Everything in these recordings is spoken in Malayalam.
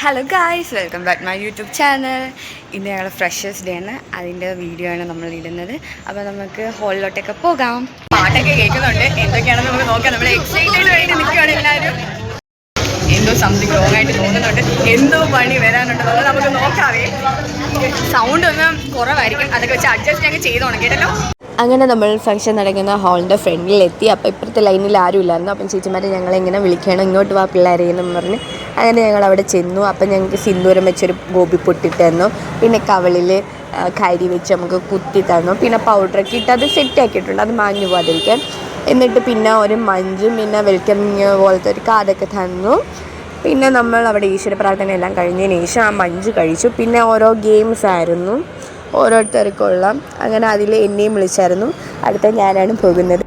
Hello guys, welcome back my YouTube channel. ഇന്ന് ഞങ്ങൾ ഫ്രഷേഴ്സ് ഡേ ആണ്, അതിൻ്റെ വീഡിയോ ആണ് നമ്മൾ ഇടുന്നത്. അപ്പോൾ നമുക്ക് ഹോളിലോട്ടൊക്കെ പോകാം. പാട്ടൊക്കെ കേൾക്കുന്നുണ്ട്, എന്തൊക്കെയാണെന്ന് നമുക്ക് നോക്കാം. നമ്മൾ എക്സൈറ്റഡ് ആയിട്ട് നിൽക്കുകയാണ് എല്ലാവരും. എന്തോ സംതിങ് റോങ് ആയിട്ട് തോന്നുന്നുണ്ട്, എന്തോ പണി വരാനുണ്ടെന്നുള്ളത് നമുക്ക് നോക്കാവേ. സൗണ്ട് ഒന്നും കുറവായിരിക്കും, അതൊക്കെ വെച്ച് അഡ്ജസ്റ്റ് ഞങ്ങൾ ചെയ്തോണം കേട്ടല്ലോ. അങ്ങനെ നമ്മൾ ഫംഗ്ഷൻ നടക്കുന്ന ഹാളിൻ്റെ ഫ്രണ്ടിലെത്തി. അപ്പോൾ ഇപ്പോഴത്തെ ലൈനിൽ ആരും ഇല്ലായിരുന്നു. അപ്പം ചേച്ചിമാരെ ഞങ്ങളെങ്ങനെ വിളിക്കണം, ഇങ്ങോട്ട് വാ പിള്ളേരെ എന്ന് പറഞ്ഞ് അങ്ങനെ ഞങ്ങൾ അവിടെ ചെന്നു. അപ്പം ഞങ്ങൾക്ക് സിന്ദൂരം വെച്ചൊരു ഗോപി പൊട്ടിട്ട് തന്നു. പിന്നെ കവളിൽ കരി വെച്ച് നമുക്ക് കുത്തി തന്നു. പിന്നെ പൗഡറൊക്കെ ഇട്ട് അത് സെറ്റാക്കിയിട്ടുണ്ട്, അത് മാഞ്ഞു പോകാതിരിക്കാൻ. എന്നിട്ട് പിന്നെ ഒരു മഞ്ചും പിന്നെ വെൽക്കമിങ് പോലത്തെ ഒരു കാർഡൊക്കെ തന്നു. പിന്നെ നമ്മൾ അവിടെ ഈശ്വര പ്രാർത്ഥന എല്ലാം കഴിഞ്ഞതിന് ശേഷം ആ മഞ്ച് കഴിച്ചു. പിന്നെ ഓരോ ഗെയിംസ് ആയിരുന്നു ഓരോരുത്തർക്കുള്ള. അങ്ങനെ അതിൽ എന്നെയും വിളിച്ചായിരുന്നു. അടുത്ത ഞാനാണ് പോകുന്നത്.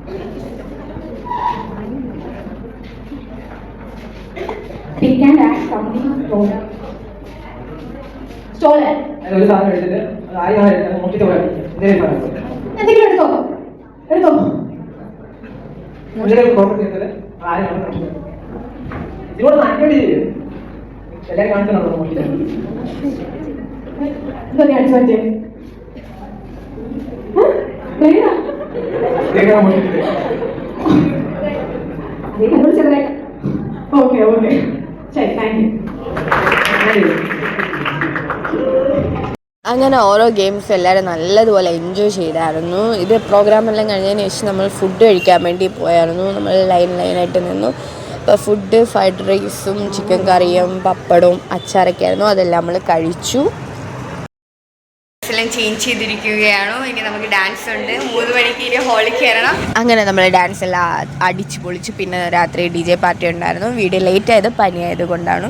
അങ്ങനെ ഓരോ ഗെയിംസ് എല്ലാവരും നല്ലതുപോലെ എൻജോയ് ചെയ്തായിരുന്നു. ഇത് പ്രോഗ്രാമെല്ലാം കഴിഞ്ഞതിന് ശേഷം നമ്മൾ ഫുഡ് കഴിക്കാൻ വേണ്ടി പോയായിരുന്നു. നമ്മൾ ലൈനായിട്ട് നിന്നു. അപ്പോൾ ഫുഡ് ഫ്രൈഡ് റൈസും ചിക്കൻ കറിയും പപ്പടവും അച്ചാറൊക്കെ ആയിരുന്നു. അതെല്ലാം നമ്മൾ കഴിച്ചു. ചേഞ്ച് ചെയ്തിരിക്കുകയാണോ, ഇനി നമുക്ക് ഡാൻസ് ഉണ്ട്. 3 മണിക്ക് ഇനി ഹോളിൽ കയറണം. അങ്ങനെ നമ്മൾ ഡാൻസ് എല്ലാം അടിച്ച് പൊളിച്ചു. പിന്നെ രാത്രി DJ പാർട്ടി ഉണ്ടായിരുന്നു. വീഡിയോ ലേറ്റ് ആയത് പനിയായത് കൊണ്ടാണ്.